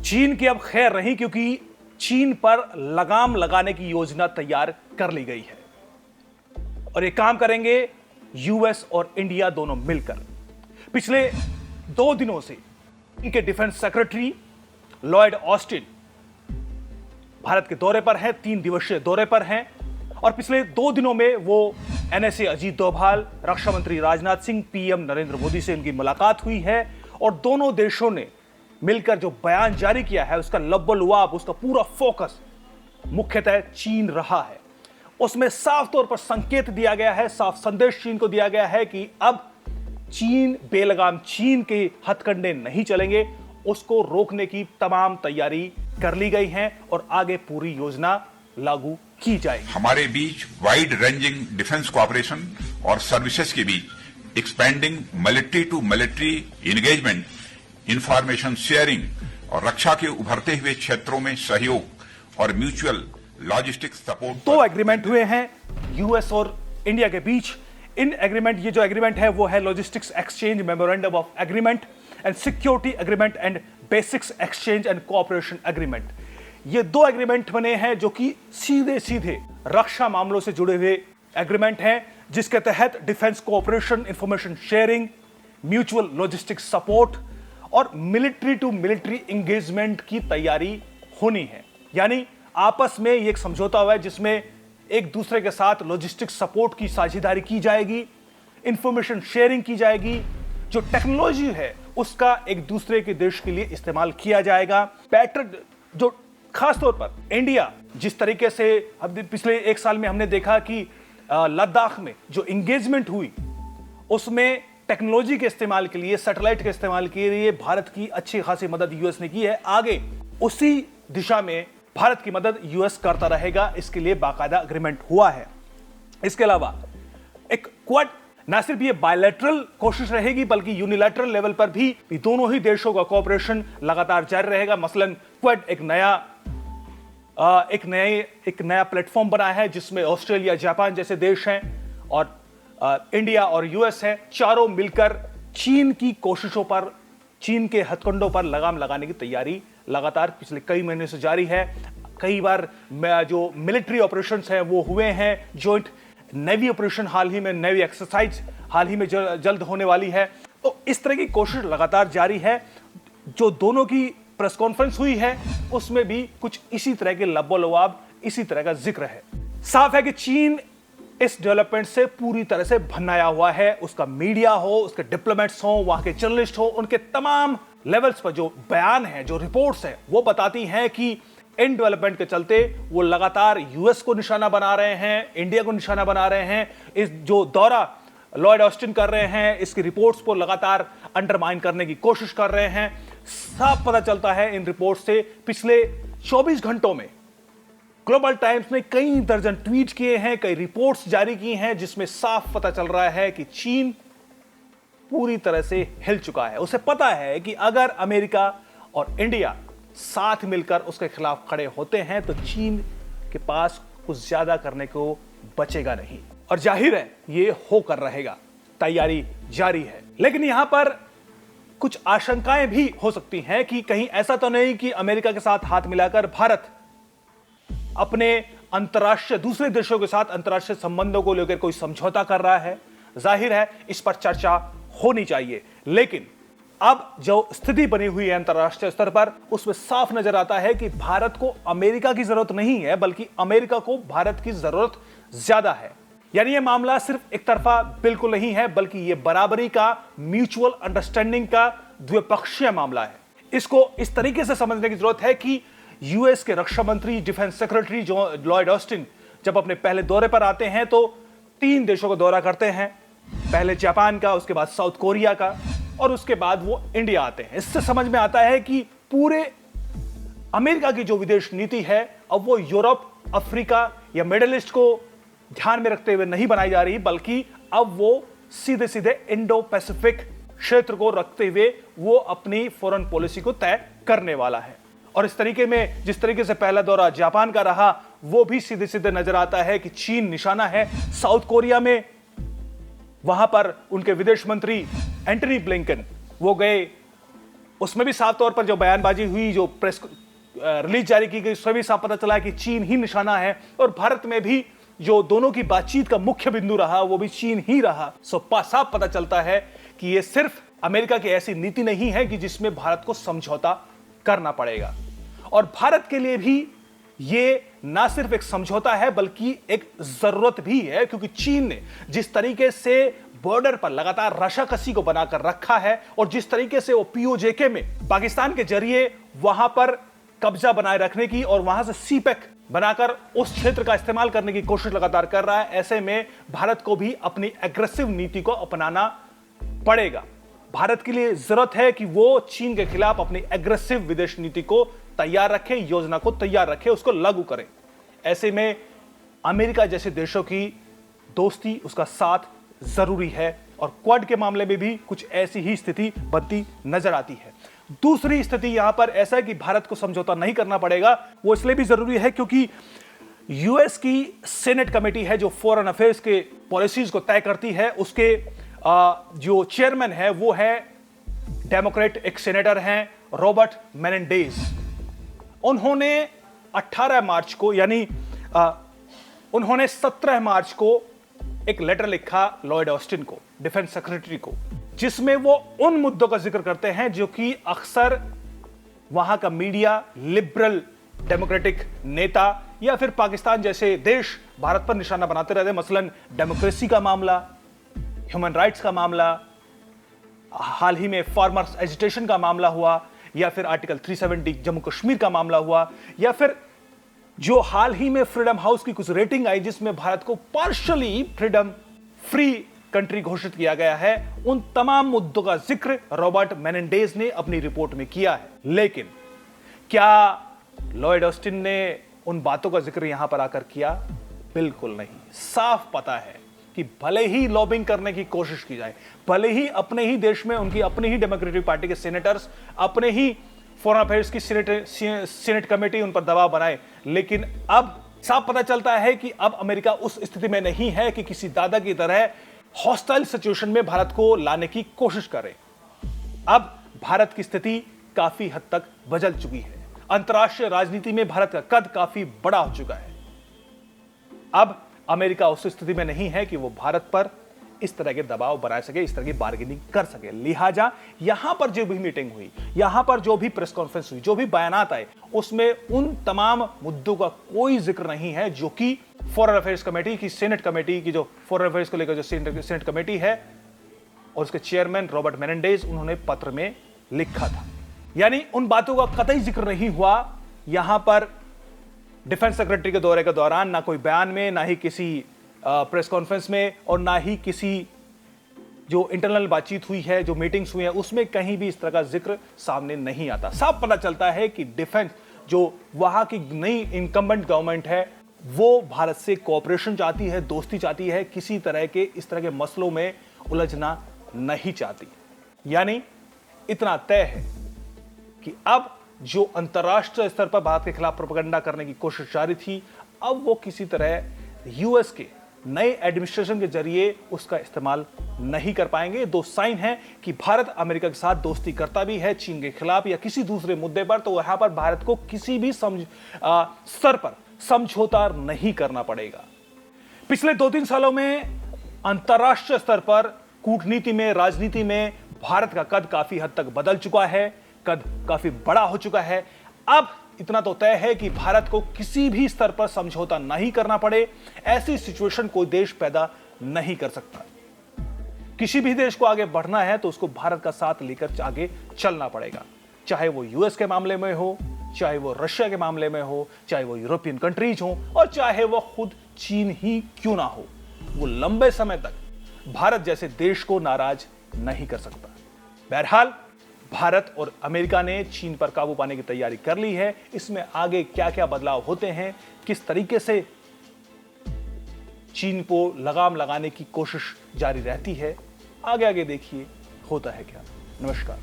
चीन की अब खैर नहीं, क्योंकि चीन पर लगाम लगाने की योजना तैयार कर ली गई है और ये काम करेंगे यूएस और इंडिया दोनों मिलकर। पिछले 2 दिनों से इनके defence secretary Lloyd Austin Bharat के दौरे पर हैं, 3 दिवसीय दौरे पर हैं और पिछले 2 दिनों में वो एनएसए अजीत डोभाल, रक्षा मंत्री राजनाथ सिंह, पीएम नरेंद्र मोदी से उनकी मुलाकात हुई है और दोनों देशों ने मिलकर जो बयान जारी किया है उसका लब्बो-लुआब, उसका पूरा फोकस मुख्यतः चीन रहा है। उसमें साफ तौर पर संकेत दिया गया है, साफ संदेश चीन को दिया गया है कि अब चीन बेलगाम चीन के हथकंडे नहीं चलेंगे, उसको रोकने की तमाम तैयारी कर ली गई है और आगे पूरी योजना लागू की जाएगी। हमारे बीच वाइड रेंजिंग डिफेंस कोऑपरेशन और सर्विसेज के बीच expanding military to military engagement, information sharing और रक्षा के उभरते हुए क्षेत्रों में सहयोग और म्यूचुअल लॉजिस्टिक्स सपोर्ट 2 एग्रीमेंट हुए हैं यूएस और इंडिया के बीच। इन एग्रीमेंट, ये जो एग्रीमेंट है वो है logistics exchange memorandum of agreement and security agreement and basics exchange and cooperation agreement. ये 2 एग्रीमेंट बने हैं जो कि सीधे सीधे रक्षा मामलों से जुड़े हुए एग्रीमेंट हैं, जिसके तहत defence cooperation, information sharing, mutual logistics support और मिलिट्री टू मिलिट्री एंगेजमेंट की तैयारी होनी है। यानी आपस में ये एक समझौता हुआ है जिसमें एक दूसरे के साथ लॉजिस्टिक्स सपोर्ट की साझेदारी की जाएगी, इंफॉर्मेशन शेयरिंग की जाएगी, जो टेक्नोलॉजी है उसका एक दूसरे के देश के लिए इस्तेमाल किया जाएगा। पैटर्न जो खासतौर पर इंडिया जिस तरीके से अब पिछले 1 साल में हमने देखा कि लद्दाख में जो इंगेजमेंट हुई उसमें टेक्नोलॉजी के इस्तेमाल के लिए, सैटेलाइट के इस्तेमाल के लिए भारत की अच्छी खासी मदद यूएस ने की है। आगे उसी दिशा में भारत की मदद यूएस करता रहेगा, इसके लिए बाकायदा एग्रीमेंट हुआ है। इसके अलावा एक क्वाड, ना सिर्फ ये बायलैटरल कोशिश रहेगी बल्कि यूनिलैटरल लेवल पर भी दोनों ही देशों का कोऑपरेशन लगातार जारी रहेगा। मसलन क्वाड एक नया प्लेटफॉर्म बना है जिसमें ऑस्ट्रेलिया, जापान जैसे देश हैं और इंडिया और यूएस है। चारों मिलकर चीन की कोशिशों पर, चीन के हथकंडों पर लगाम लगाने की तैयारी लगातार पिछले कई महीने से जारी है। कई बार जो मिलिट्री ऑपरेशंस हैं वो हुए हैं, जॉइंट नेवी ऑपरेशन हाल ही में, नेवी एक्सरसाइज हाल ही में जल्द होने वाली है। तो इस तरह की कोशिश लगातार जारी है। जो दोनों की प्रेस कॉन्फ्रेंस हुई है उसमें भी कुछ इसी तरह के लब्बो-लुआब, इसी तरह का जिक्र है। साफ है कि चीन इस डेवलपमेंट से पूरी तरह से भन्नाया हुआ है। उसका मीडिया हो, उसके डिप्लोमेट्स हो, वहां के जर्नलिस्ट हो, उनके तमाम लेवल्स पर जो बयान है, जो रिपोर्ट्स हैं, वो बताती हैं कि इन डेवलपमेंट के चलते वो लगातार यूएस को निशाना बना रहे हैं, इंडिया को निशाना बना रहे हैं। इस जो दौरा लॉयड ऑस्टिन कर रहे हैं, इसकी रिपोर्ट्स को लगातार अंडरमाइन करने की कोशिश कर रहे हैं। साफ पता चलता है इन रिपोर्ट से। पिछले 24 घंटों में ग्लोबल टाइम्स ने कई दर्जन ट्वीट किए हैं, कई रिपोर्ट्स जारी की हैं, जिसमें साफ पता चल रहा है कि चीन पूरी तरह से हिल चुका है। उसे पता है कि अगर अमेरिका और इंडिया साथ मिलकर उसके खिलाफ खड़े होते हैं तो चीन के पास कुछ ज्यादा करने को बचेगा नहीं, और जाहिर है ये होकर रहेगा। तैयारी जारी है, लेकिन यहां पर कुछ आशंकाएं भी हो सकती हैं कि कहीं ऐसा तो नहीं कि अमेरिका के साथ हाथ मिलाकर भारत अपने अंतर्राष्ट्रीय दूसरे देशों के साथ अंतर्राष्ट्रीय संबंधों को लेकर कोई समझौता कर रहा है। जाहिर है इस पर चर्चा होनी चाहिए, लेकिन अब जो स्थिति बनी हुई है अंतर्राष्ट्रीय स्तर पर, उसमें साफ नजर आता है कि भारत को अमेरिका की जरूरत नहीं है, बल्कि अमेरिका को भारत की जरूरत ज्यादा है। यानी यह मामला सिर्फ एक तरफा बिल्कुल नहीं है, बल्कि यह बराबरी का, म्यूचुअल अंडरस्टैंडिंग का द्विपक्षीय मामला है। इसको इस तरीके से समझने की जरूरत है कि यूएस के रक्षा मंत्री, डिफेंस सेक्रेटरी जो लॉयड ऑस्टिन जब अपने पहले दौरे पर आते हैं तो 3 देशों का दौरा करते हैं। पहले जापान का, उसके बाद साउथ कोरिया का और उसके बाद वो इंडिया आते हैं। इससे समझ में आता है कि पूरे अमेरिका की जो विदेश नीति है अब वो यूरोप, अफ्रीका या मिडिल ईस्ट को ध्यान में रखते हुए नहीं बनाई जा रही, बल्कि अब वो सीधे सीधे इंडो पैसिफिक क्षेत्र को रखते हुए वो अपनी फॉरेन पॉलिसी को तय करने वाला है। और इस तरीके में जिस तरीके से पहला दौरा जापान का रहा, वो भी सीधे सीधे नजर आता है कि चीन निशाना है। साउथ कोरिया में वहां पर उनके विदेश मंत्री एंटनी ब्लिंकन वो गए उसमें भी साफ तौर पर जो बयानबाजी हुई, जो प्रेस रिलीज जारी की गई, उसमें भी साफ पता चला कि चीन ही निशाना है। और भारत में भी जो दोनों की बातचीत का मुख्य बिंदु रहा वो भी चीन ही रहा। साफ पता चलता है कि ये सिर्फ अमेरिका की ऐसी नीति नहीं है कि जिसमें भारत को समझौता करना पड़ेगा। और भारत के लिए भी ये ना सिर्फ एक समझौता है बल्कि एक जरूरत भी है, क्योंकि चीन ने जिस तरीके से बॉर्डर पर लगातार रशाकसी को बनाकर रखा है और जिस तरीके से वो पीओजेके में पाकिस्तान के जरिए वहां पर कब्जा बनाए रखने की और वहां से सीपैक बनाकर उस क्षेत्र का इस्तेमाल करने की कोशिश लगातार कर रहा है, ऐसे में भारत को भी अपनी एग्रेसिव नीति को अपनाना पड़ेगा। भारत के लिए जरूरत है कि वो चीन के खिलाफ अपनी एग्रेसिव विदेश नीति को तैयार रखे, योजना को तैयार रखे, उसको लागू करे। ऐसे में अमेरिका जैसे देशों की दोस्ती, उसका साथ जरूरी है और क्वाड के मामले में भी कुछ ऐसी ही स्थिति बनती नजर आती है। दूसरी स्थिति यहां पर ऐसा है कि भारत को समझौता नहीं करना पड़ेगा, वो इसलिए भी जरूरी है क्योंकि यूएस की सीनेट कमेटी है जो फॉरेन अफेयर्स के पॉलिसीज को तय करती है, उसके जो चेयरमैन है वो है डेमोक्रेट, एक सेनेटर हैं रॉबर्ट मेनेंडेज। उन्होंने 18 मार्च को यानी उन्होंने 17 मार्च को एक लेटर लिखा लॉयड ऑस्टिन को, डिफेंस सेक्रेटरी को, जिसमें वो उन मुद्दों का जिक्र करते हैं जो कि अक्सर वहां का मीडिया, लिबरल डेमोक्रेटिक नेता या फिर पाकिस्तान जैसे देश भारत पर निशाना बनाते रहते हैं। मसलन डेमोक्रेसी का मामला, ह्यूमन राइट्स का मामला, हाल ही में फार्मर्स एजिटेशन का मामला हुआ, या फिर आर्टिकल 370 जम्मू कश्मीर का मामला हुआ, या फिर जो हाल ही में फ्रीडम हाउस की कुछ रेटिंग आई जिसमें भारत को पार्शियली फ्रीडम फ्री कंट्री घोषित किया गया है। उन तमाम मुद्दों का जिक्र रॉबर्ट मेनेंडेज ने अपनी रिपोर्ट में किया है। लेकिन क्या लॉयड ऑस्टिन ने उन बातों का जिक्र यहां पर आकर किया? बिल्कुल नहीं। साफ पता है कि भले ही लॉबिंग करने की कोशिश की जाए, भले ही अपने ही देश में उनकी अपनी ही डेमोक्रेटिक पार्टी के सेनेटर्स, अपने ही फॉरेन अफेयर्स की सीनेट कमेटी उन पर दबाव बनाए, लेकिन अब साफ पता चलता है कि अब अमेरिका उस स्थिति में नहीं है कि किसी दादा की तरह हॉस्टाइल सिचुएशन में भारत को लाने की कोशिश करे। अब भारत की स्थिति काफी हद तक बदल चुकी है। अंतर्राष्ट्रीय राजनीति में भारत का कद काफी बड़ा हो चुका है। अब अमेरिका उस स्थिति में नहीं है कि वो भारत पर इस तरह के दबाव बना सके, इस तरह की बार्गेनिंग कर सके। लिहाजा यहां पर जो भी मीटिंग हुई, यहां पर जो भी प्रेस कॉन्फ्रेंस हुई, जो भी बयानात आए, उसमें उन तमाम मुद्दों का कोई जिक्र नहीं है जो कि फॉरेन अफेयर्स कमेटी की, सीनेट कमेटी की, जो फॉरेन अफेयर्स को लेकर जो सीनेट कमेटी है और उसके चेयरमैन रॉबर्ट मेनेंडेज, उन्होंने पत्र में लिखा था। यानी उन बातों का कतई जिक्र नहीं हुआ यहां पर डिफेंस सेक्रेटरी के दौरे के दौरान, ना कोई बयान में, ना ही किसी प्रेस कॉन्फ्रेंस में, और ना ही किसी जो इंटरनल बातचीत हुई है, जो मीटिंग्स हुई है, उसमें कहीं भी इस तरह का जिक्र सामने नहीं आता। साफ पता चलता है कि डिफेंस जो वहां की नई इनकम्बेंट गवर्नमेंट है वो भारत से कोऑपरेशन चाहती है, दोस्ती चाहती है, किसी तरह के इस तरह के मसलों में उलझना नहीं चाहती। यानी इतना तय है कि अब जो अंतर्राष्ट्रीय स्तर पर भारत के खिलाफ प्रोपेगेंडा करने की कोशिश जारी थी, अब वो किसी तरह यूएस के नए एडमिनिस्ट्रेशन के जरिए उसका इस्तेमाल नहीं कर पाएंगे। दो साइन है कि भारत अमेरिका के साथ दोस्ती करता भी है चीन के खिलाफ या किसी दूसरे मुद्दे पर, तो यहां पर भारत को किसी भी स्तर पर समझौता नहीं करना पड़ेगा। पिछले 2-3 सालों में अंतर्राष्ट्रीय स्तर पर कूटनीति में, राजनीति में भारत का कद काफी हद तक बदल चुका है, कद काफी बड़ा हो चुका है। अब इतना तो तय है कि भारत को किसी भी स्तर पर समझौता नहीं करना पड़े, ऐसी सिचुएशन कोई देश पैदा नहीं कर सकता। किसी भी देश को आगे बढ़ना है तो उसको भारत का साथ लेकर आगे चलना पड़ेगा, चाहे वो यूएस के मामले में हो, चाहे वो रशिया के मामले में हो, चाहे वो यूरोपियन कंट्रीज हो, और चाहे वो खुद चीन ही क्यों ना हो। वो लंबे समय तक भारत जैसे देश को नाराज नहीं कर सकता। बहरहाल भारत और अमेरिका ने चीन पर काबू पाने की तैयारी कर ली है। इसमें आगे क्या क्या बदलाव होते हैं, किस तरीके से चीन को लगाम लगाने की कोशिश जारी रहती है, आगे आगे देखिए होता है क्या। नमस्कार।